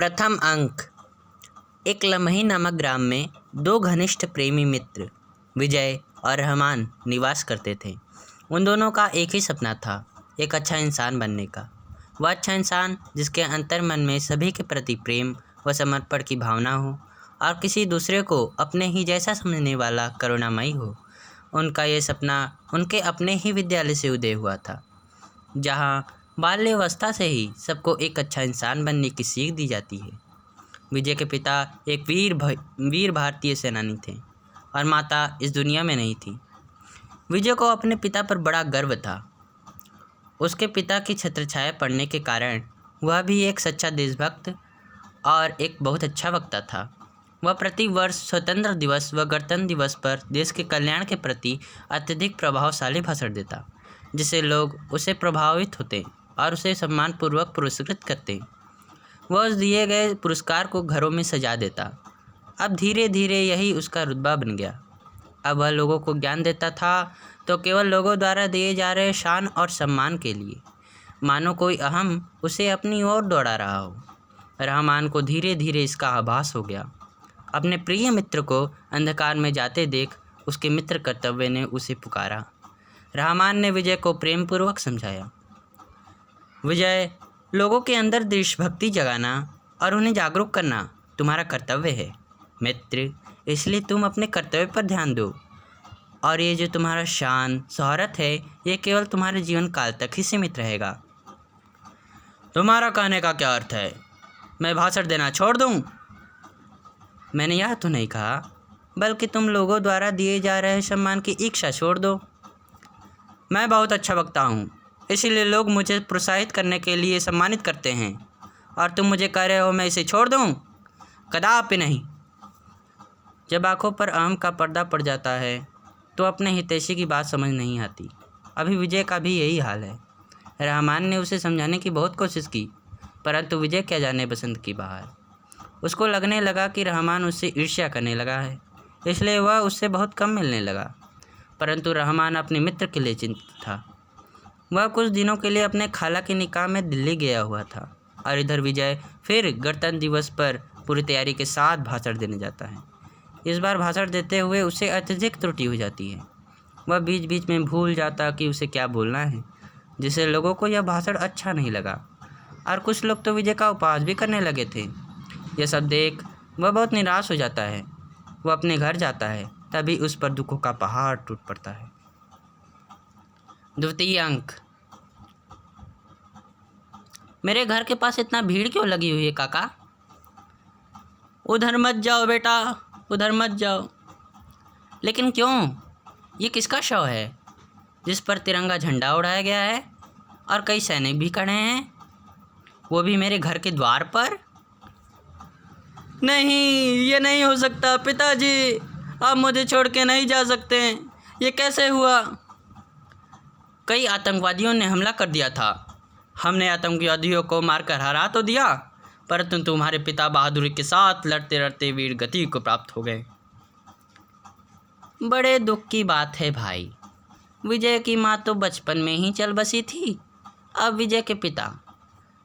प्रथम अंक। एक लम्ही नामक ग्राम में दो घनिष्ठ प्रेमी मित्र विजय और रहमान निवास करते थे। उन दोनों का एक ही सपना था, एक अच्छा इंसान बनने का। वह अच्छा इंसान जिसके अंतर्मन में सभी के प्रति प्रेम व समर्पण की भावना हो और किसी दूसरे को अपने ही जैसा समझने वाला करुणामयी हो। उनका ये सपना उनके अपने ही विद्यालय से उदय हुआ था, जहाँ बाल्यावस्था से ही सबको एक अच्छा इंसान बनने की सीख दी जाती है। विजय के पिता एक वीर भारतीय सेनानी थे और माता इस दुनिया में नहीं थी। विजय को अपने पिता पर बड़ा गर्व था। उसके पिता की छत्रछाया पड़ने के कारण वह भी एक सच्चा देशभक्त और एक बहुत अच्छा वक्ता था। वह प्रति वर्ष स्वतंत्रता दिवस व गणतंत्र दिवस पर देश के कल्याण के प्रति अत्यधिक प्रभावशाली भाषण देता, जिससे लोग उसे प्रभावित होते और उसे सम्मानपूर्वक पुरस्कृत करते। वह उस दिए गए पुरस्कार को घरों में सजा देता। अब धीरे धीरे यही उसका रुतबा बन गया। अब वह लोगों को ज्ञान देता था तो केवल लोगों द्वारा दिए जा रहे शान और सम्मान के लिए, मानो कोई अहम उसे अपनी ओर दौड़ा रहा हो। रहमान को धीरे धीरे इसका आभास हो गया। अपने प्रिय मित्र को अंधकार में जाते देख उसके मित्र कर्तव्य ने उसे पुकारा। रहमान ने विजय को प्रेमपूर्वक समझाया, विजय, लोगों के अंदर देशभक्ति जगाना और उन्हें जागरूक करना तुम्हारा कर्तव्य है। मित्र, इसलिए तुम अपने कर्तव्य पर ध्यान दो और ये जो तुम्हारा शान शोहरत है, ये केवल तुम्हारे जीवन काल तक ही सीमित रहेगा। तुम्हारा कहने का क्या अर्थ है? मैं भाषण देना छोड़ दूं? मैंने यह तो नहीं कहा, बल्कि तुम लोगों द्वारा दिए जा रहे सम्मान की इच्छा छोड़ दो। मैं बहुत अच्छा वक्ता हूँ, इसीलिए लोग मुझे प्रोत्साहित करने के लिए सम्मानित करते हैं, और तुम मुझे कह रहे हो मैं इसे छोड़ दूँ? कदापि नहीं। जब आंखों पर अहम का पर्दा पड़ जाता है तो अपने हितैषी की बात समझ नहीं आती। अभी विजय का भी यही हाल है। रहमान ने उसे समझाने की बहुत कोशिश की, परंतु विजय क्या जाने बसंत की बहार। उसको लगने लगा कि रहमान उससे ईर्ष्या करने लगा है, इसलिए वह उससे बहुत कम मिलने लगा। परंतु रहमान अपने मित्र के लिए चिंतित था। वह कुछ दिनों के लिए अपने खाला के निकाह में दिल्ली गया हुआ था और इधर विजय फिर गणतंत्र दिवस पर पूरी तैयारी के साथ भाषण देने जाता है। इस बार भाषण देते हुए उसे अत्यधिक त्रुटि हो जाती है। वह बीच बीच में भूल जाता कि उसे क्या बोलना है, जिससे लोगों को यह भाषण अच्छा नहीं लगा और कुछ लोग तो विजय का उपहास भी करने लगे थे। यह सब देख वह बहुत निराश हो जाता है। वह अपने घर जाता है, तभी उस पर दुखों का पहाड़ टूट पड़ता है। द्वितीय अंक। मेरे घर के पास इतना भीड़ क्यों लगी हुई है काका? उधर मत जाओ बेटा, उधर मत जाओ। लेकिन क्यों? ये किसका शव है जिस पर तिरंगा झंडा उड़ाया गया है और कई सैनिक भी खड़े हैं, वो भी मेरे घर के द्वार पर? नहीं, ये नहीं हो सकता पिताजी, आप मुझे छोड़ के नहीं जा सकते। ये कैसे हुआ? कई आतंकवादियों ने हमला कर दिया था। हमने आतंकवादियों को मारकर हरा तो दिया, परंतु तुम्हारे पिता बहादुरी के साथ लड़ते लड़ते वीर गति को प्राप्त हो गए। बड़े दुख की बात है भाई। विजय की माँ तो बचपन में ही चल बसी थी, अब विजय के पिता।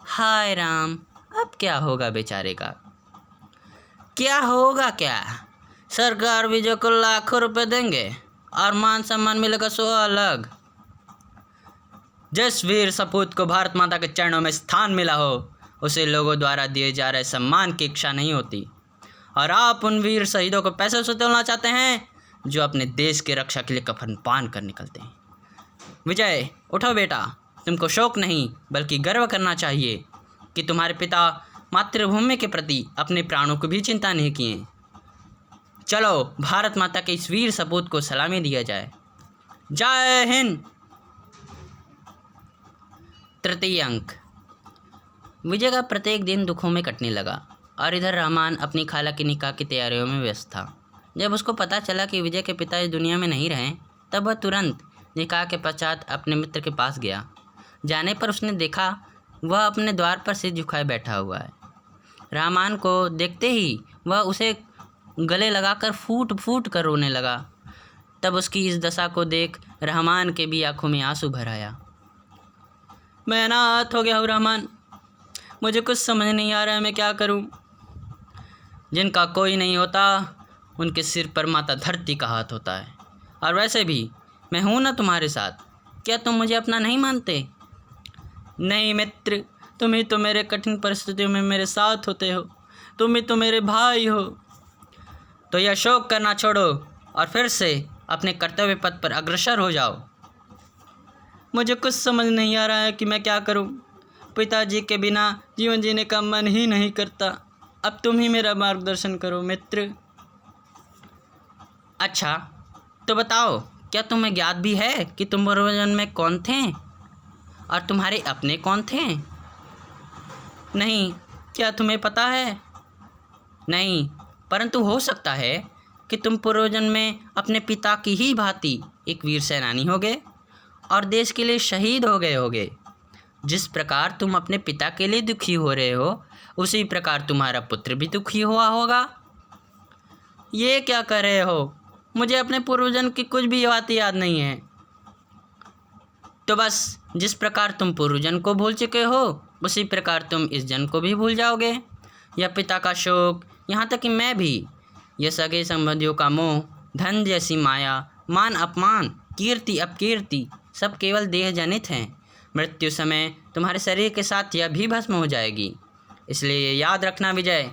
हाय राम, अब क्या होगा बेचारे का? क्या होगा क्या? सरकार विजय को लाखों रुपए देंगे और मान सम्मान मिलेगा सो अलग। जिस वीर सपूत को भारत माता के चरणों में स्थान मिला हो, उसे लोगों द्वारा दिए जा रहे सम्मान की इच्छा नहीं होती, और आप उन वीर शहीदों को पैसे से तोलना चाहते हैं जो अपने देश की रक्षा के लिए कफन पान कर निकलते हैं। विजय, उठो बेटा, तुमको शौक नहीं बल्कि गर्व करना चाहिए कि तुम्हारे पिता मातृभूमि के प्रति अपने प्राणों की भी चिंता नहीं किए। चलो भारत माता के इस वीर सपूत को सलामी दिया जाए। जय हिंद। तृतीय अंक। विजय का प्रत्येक दिन दुखों में कटने लगा और इधर रहमान अपनी खाला की निकाह की तैयारियों में व्यस्त था। जब उसको पता चला कि विजय के पिता इस दुनिया में नहीं रहे, तब वह तुरंत निकाह के पश्चात अपने मित्र के पास गया। जाने पर उसने देखा वह अपने द्वार पर सिर झुकाए बैठा हुआ है। रहमान को देखते ही वह उसे गले लगाकर फूट फूट कर रोने लगा। तब उसकी इस दशा को देख रहमान के भी आंखों में आंसू भर आया। मैं अनाथ हो गया हूँ रहमान, मुझे कुछ समझ नहीं आ रहा है, मैं क्या करूं। जिनका कोई नहीं होता उनके सिर पर माता धरती का हाथ होता है। और वैसे भी मैं हूं ना तुम्हारे साथ, क्या तुम मुझे अपना नहीं मानते? नहीं मित्र, तुम ही तो मेरे कठिन परिस्थितियों में मेरे साथ होते हो, तुम ही तो मेरे भाई हो। तो यह शोक करना छोड़ो और फिर से अपने कर्तव्य पथ पर अग्रसर हो जाओ। मुझे कुछ समझ नहीं आ रहा है कि मैं क्या करूं। पिताजी के बिना जीवन जीने का मन ही नहीं करता। अब तुम ही मेरा मार्गदर्शन करो मित्र। अच्छा, तो बताओ, क्या तुम्हें ज्ञात भी है कि तुम पूर्वजन्म में कौन थे और तुम्हारे अपने कौन थे? नहीं, क्या तुम्हें पता है? नहीं, परंतु हो सकता है कि तुम पूर्वजन्म में अपने पिता की ही भांति एक वीर सेनानी होगे और देश के लिए शहीद हो गए होगे। जिस प्रकार तुम अपने पिता के लिए दुखी हो रहे हो, उसी प्रकार तुम्हारा पुत्र भी दुखी हुआ होगा। ये क्या कर रहे हो? मुझे अपने पूर्वजन्म की कुछ भी बातें याद नहीं है। तो बस जिस प्रकार तुम पूर्वजन्म को भूल चुके हो, उसी प्रकार तुम इस जन्म को भी भूल जाओगे। यह पिता का शोक, यहाँ तक कि मैं भी, यह सगे संबंधियों का मोह, धन जैसी माया, मान अपमान, कीर्ति अपकीर्ति, सब केवल देह जनित हैं। मृत्यु समय तुम्हारे शरीर के साथ यह भी भस्म हो जाएगी। इसलिए ये याद रखना विजय,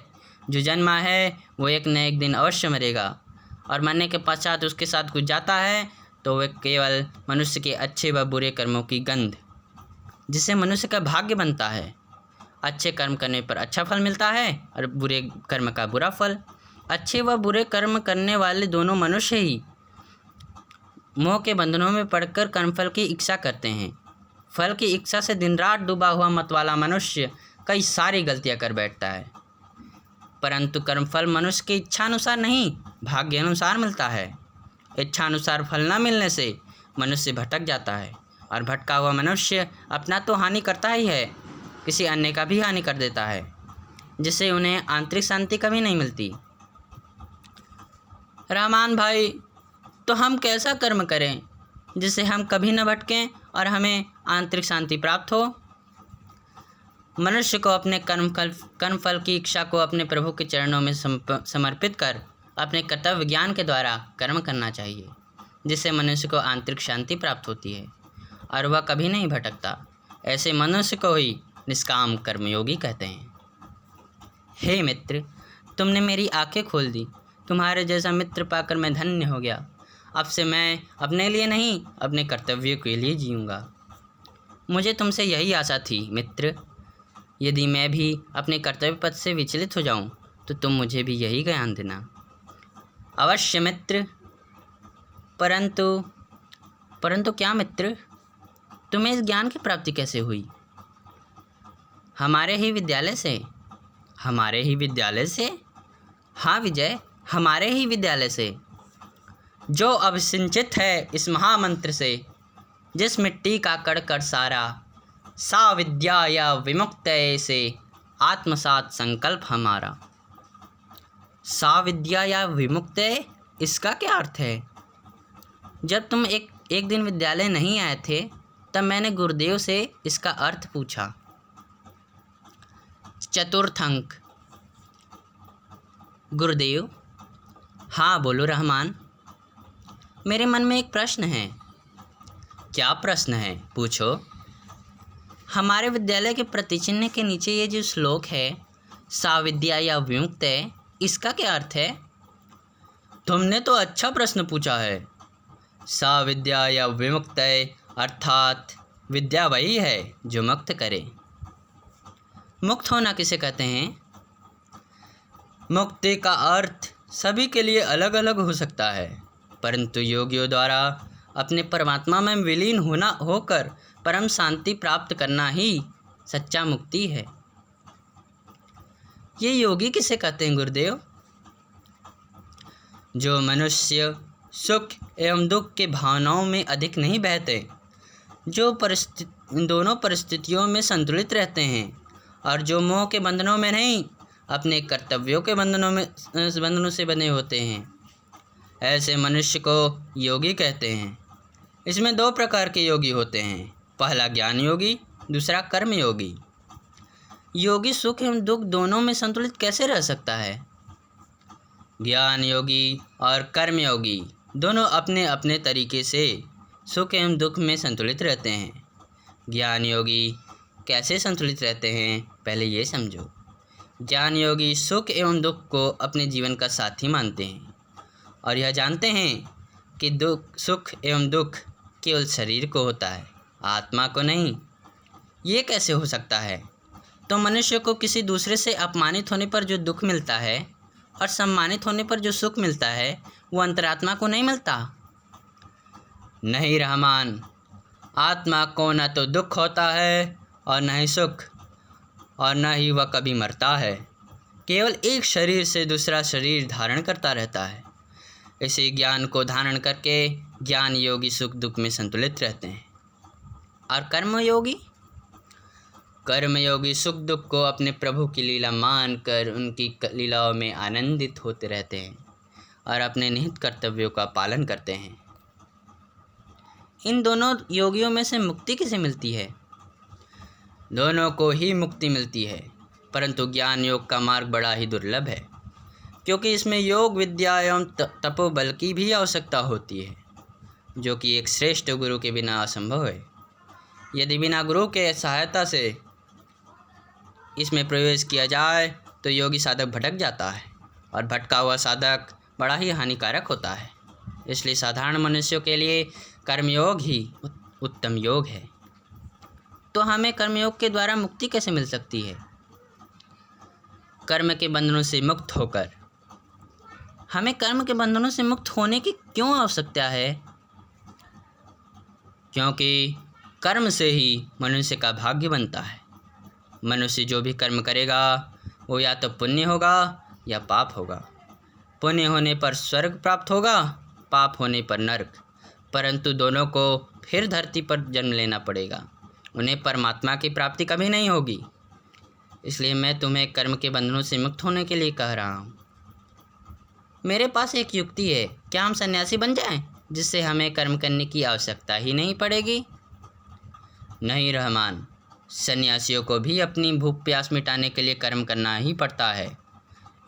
जो जन्मा है वो एक न एक दिन अवश्य मरेगा, और मरने के पश्चात उसके साथ कुछ जाता है तो वह केवल मनुष्य के अच्छे व बुरे कर्मों की गंध, जिससे मनुष्य का भाग्य बनता है। अच्छे कर्म करने पर अच्छा फल मिलता है और बुरे कर्म का बुरा फल। अच्छे व बुरे कर्म करने वाले दोनों मनुष्य ही मोह के बंधनों में पड़कर कर्मफल की इच्छा करते हैं। फल की इच्छा से दिन रात डूबा हुआ मतवाला मनुष्य कई सारी गलतियां कर बैठता है, परंतु कर्मफल मनुष्य की इच्छानुसार नहीं, भाग्य अनुसार मिलता है। इच्छानुसार फल न मिलने से मनुष्य भटक जाता है, और भटका हुआ मनुष्य अपना तो हानि करता ही है, किसी अन्य का भी हानि कर देता है, जिससे उन्हें आंतरिक शांति कभी नहीं मिलती। रहमान भाई, तो हम कैसा कर्म करें जिससे हम कभी न भटकें और हमें आंतरिक शांति प्राप्त हो? मनुष्य को अपने कर्मफल की इच्छा को अपने प्रभु के चरणों में समर्पित कर अपने कर्तव्य ज्ञान के द्वारा कर्म करना चाहिए, जिससे मनुष्य को आंतरिक शांति प्राप्त होती है और वह कभी नहीं भटकता। ऐसे मनुष्य को ही निष्काम कर्मयोगी कहते हैं। हे मित्र, तुमने मेरी आंखें खोल दी। तुम्हारे जैसा मित्र पाकर मैं धन्य हो गया। अब से मैं अपने लिए नहीं, अपने कर्तव्यों के लिए जीऊँगा। मुझे तुमसे यही आशा थी मित्र। यदि मैं भी अपने कर्तव्य पथ से विचलित हो जाऊं, तो तुम मुझे भी यही ज्ञान देना। अवश्य मित्र। परंतु क्या मित्र, तुम्हें इस ज्ञान की प्राप्ति कैसे हुई? हमारे ही विद्यालय से। हमारे ही विद्यालय से? हाँ विजय, हमारे ही विद्यालय से, जो अब सिंचित है इस महामंत्र से, जिस मिट्टी का कण कण सारा, सा विद्या या विमुक्तये से आत्मसात संकल्प हमारा। सा विद्या या विमुक्तये, इसका क्या अर्थ है? जब तुम एक दिन विद्यालय नहीं आए थे, तब मैंने गुरुदेव से इसका अर्थ पूछा। चतुर्थ अंक। गुरुदेव। हाँ बोलो रहमान। मेरे मन में एक प्रश्न है। क्या प्रश्न है? पूछो। हमारे विद्यालय के प्रतिचिह्न के नीचे ये जो श्लोक है, सा विद्या या विमुक्तये, इसका क्या अर्थ है? तुमने तो अच्छा प्रश्न पूछा है। सा विद्या या विमुक्तये अर्थात विद्या वही है जो मुक्त करे। मुक्त होना किसे कहते हैं? मुक्ति का अर्थ सभी के लिए अलग अलग हो सकता है, परंतु योगियों द्वारा अपने परमात्मा में विलीन होकर परम शांति प्राप्त करना ही सच्चा मुक्ति है। ये योगी किसे कहते हैं गुरुदेव? जो मनुष्य सुख एवं दुख के भावनाओं में अधिक नहीं बहते, जो दोनों परिस्थितियों में संतुलित रहते हैं, और जो मोह के बंधनों में नहीं, अपने कर्तव्यों के बंधनों से बने होते हैं, ऐसे मनुष्य को योगी कहते हैं। इसमें दो प्रकार के योगी होते हैं, पहला ज्ञान योगी, दूसरा कर्म योगी। योगी सुख एवं दुख दोनों में संतुलित कैसे रह सकता है? ज्ञान योगी और कर्म योगी दोनों अपने अपने तरीके से सुख एवं दुख में संतुलित रहते हैं। ज्ञान योगी कैसे संतुलित रहते हैं, पहले ये समझो। ज्ञान योगी सुख एवं दुख को अपने जीवन का साथी मानते हैं और यह जानते हैं कि सुख एवं दुख केवल शरीर को होता है, आत्मा को नहीं। ये कैसे हो सकता है? तो मनुष्य को किसी दूसरे से अपमानित होने पर जो दुख मिलता है और सम्मानित होने पर जो सुख मिलता है, वो अंतरात्मा को नहीं मिलता। नहीं रहमान, आत्मा को न तो दुख होता है और न ही सुख, और न ही वह कभी मरता है। केवल एक शरीर से दूसरा शरीर धारण करता रहता है। इसी ज्ञान को धारण करके ज्ञान योगी सुख दुख में संतुलित रहते हैं। और कर्म योगी सुख दुख को अपने प्रभु की लीला मानकर उनकी लीलाओं में आनंदित होते रहते हैं और अपने निहित कर्तव्यों का पालन करते हैं। इन दोनों योगियों में से मुक्ति किसे मिलती है? दोनों को ही मुक्ति मिलती है, परंतु ज्ञान योग का मार्ग बड़ा ही दुर्लभ है, क्योंकि इसमें योग विद्या एवं तपोबल की भी आवश्यकता होती है, जो कि एक श्रेष्ठ गुरु के बिना असंभव है। यदि बिना गुरु के सहायता से इसमें प्रवेश किया जाए तो योगी साधक भटक जाता है और भटका हुआ साधक बड़ा ही हानिकारक होता है। इसलिए साधारण मनुष्यों के लिए कर्मयोग ही उत्तम योग है। तो हमें कर्मयोग के द्वारा मुक्ति कैसे मिल सकती है? कर्म के बंधनों से मुक्त होकर। हमें कर्म के बंधनों से मुक्त होने की क्यों आवश्यकता है? क्योंकि कर्म से ही मनुष्य का भाग्य बनता है। मनुष्य जो भी कर्म करेगा वो या तो पुण्य होगा या पाप होगा। पुण्य होने पर स्वर्ग प्राप्त होगा, पाप होने पर नरक, परंतु दोनों को फिर धरती पर जन्म लेना पड़ेगा। उन्हें परमात्मा की प्राप्ति कभी नहीं होगी। इसलिए मैं तुम्हें कर्म के बंधनों से मुक्त होने के लिए कह रहा हूँ। मेरे पास एक युक्ति है, क्या हम सन्यासी बन जाएं, जिससे हमें कर्म करने की आवश्यकता ही नहीं पड़ेगी? नहीं रहमान, सन्यासियों को भी अपनी भूख प्यास मिटाने के लिए कर्म करना ही पड़ता है।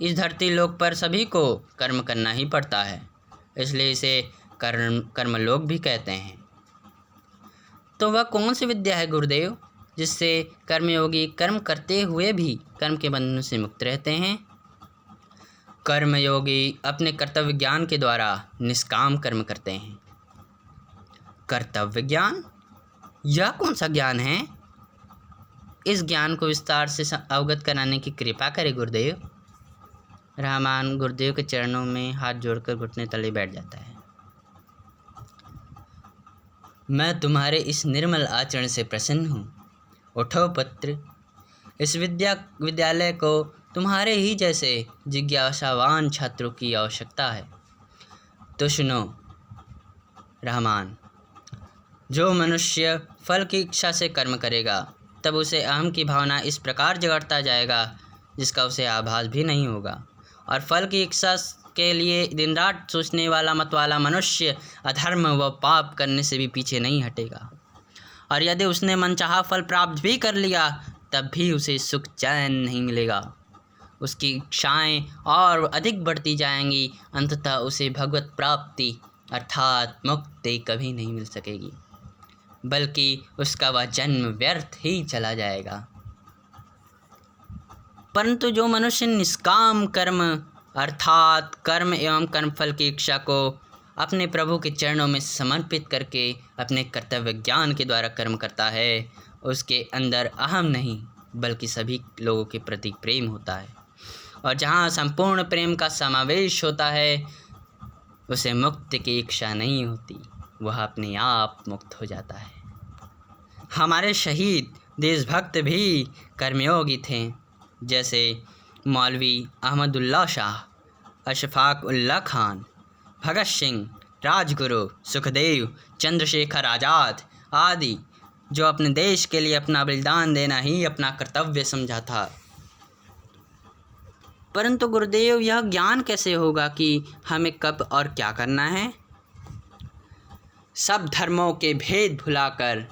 इस धरती लोक पर सभी को कर्म करना ही पड़ता है, इसलिए इसे कर्मलोक भी कहते हैं। तो वह कौन सी विद्या है गुरुदेव, जिससे कर्मयोगी कर्म करते हुए भी कर्म के बंधनों से मुक्त रहते हैं? कर्मयोगी अपने कर्तव्य ज्ञान के द्वारा निष्काम कर्म करते हैं। कर्तव्य ज्ञान? यह कौन सा ज्ञान है? इस ज्ञान को विस्तार से अवगत कराने की कृपा करें गुरुदेव। रहमान गुरुदेव के चरणों में हाथ जोड़कर घुटने तले बैठ जाता है। मैं तुम्हारे इस निर्मल आचरण से प्रसन्न हूँ। उठो पुत्र, इस विद्यालय को तुम्हारे ही जैसे जिज्ञासावान छात्रों की आवश्यकता है। तो सुनो रहमान, जो मनुष्य फल की इच्छा से कर्म करेगा तब उसे अहम की भावना इस प्रकार जगाड़ता जाएगा जिसका उसे आभास भी नहीं होगा, और फल की इच्छा के लिए दिन रात सोचने वाला मतवाला मनुष्य अधर्म व पाप करने से भी पीछे नहीं हटेगा। और यदि उसने मनचाहा फल प्राप्त भी कर लिया तब भी उसे सुख चैन नहीं मिलेगा। उसकी इच्छाएं और अधिक बढ़ती जाएंगी, अंततः उसे भगवत प्राप्ति अर्थात मुक्ति कभी नहीं मिल सकेगी, बल्कि उसका वह जन्म व्यर्थ ही चला जाएगा। परंतु जो मनुष्य निष्काम कर्म अर्थात कर्म एवं कर्मफल की इच्छा को अपने प्रभु के चरणों में समर्पित करके अपने कर्तव्य ज्ञान के द्वारा कर्म करता है, उसके अंदर अहम नहीं बल्कि सभी लोगों के प्रति प्रेम होता है, और जहाँ संपूर्ण प्रेम का समावेश होता है उसे मुक्ति की इच्छा नहीं होती, वह अपने आप मुक्त हो जाता है। हमारे शहीद देशभक्त भी कर्मयोगी थे, जैसे मौलवी अहमदुल्ला शाह, अशफाक उल्ला खान, भगत सिंह, राजगुरु, सुखदेव, चंद्रशेखर आज़ाद आदि, जो अपने देश के लिए अपना बलिदान देना ही अपना कर्तव्य समझा था। परंतु गुरुदेव, यह ज्ञान कैसे होगा कि हमें कब और क्या करना है? सब धर्मों के भेद भुलाकर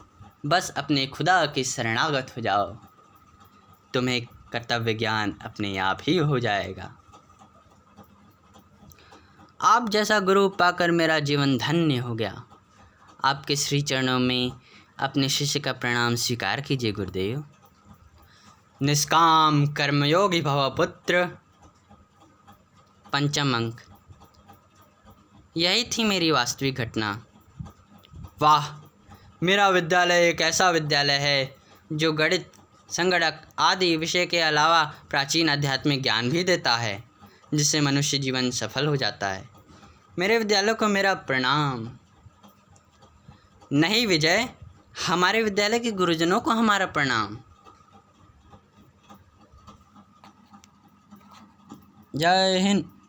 बस अपने खुदा के शरणागत हो जाओ। तुम्हें कर्तव्य ज्ञान अपने आप ही हो जाएगा। आप जैसा गुरु पाकर मेरा जीवन धन्य हो गया। आपके श्री चरणों में अपने शिष्य का प्रणाम स्वीकार कीजिए गुरुदेव। निष्काम कर्मयोगी भव पुत्र। पंचम अंक। यही थी मेरी वास्तविक घटना। वाह, मेरा विद्यालय एक ऐसा विद्यालय है जो गणित, संगणक आदि विषय के अलावा प्राचीन आध्यात्मिक ज्ञान भी देता है, जिससे मनुष्य जीवन सफल हो जाता है। मेरे विद्यालय को मेरा प्रणाम। नहीं विजय, हमारे विद्यालय के गुरुजनों को हमारा प्रणाम। जय हिंद।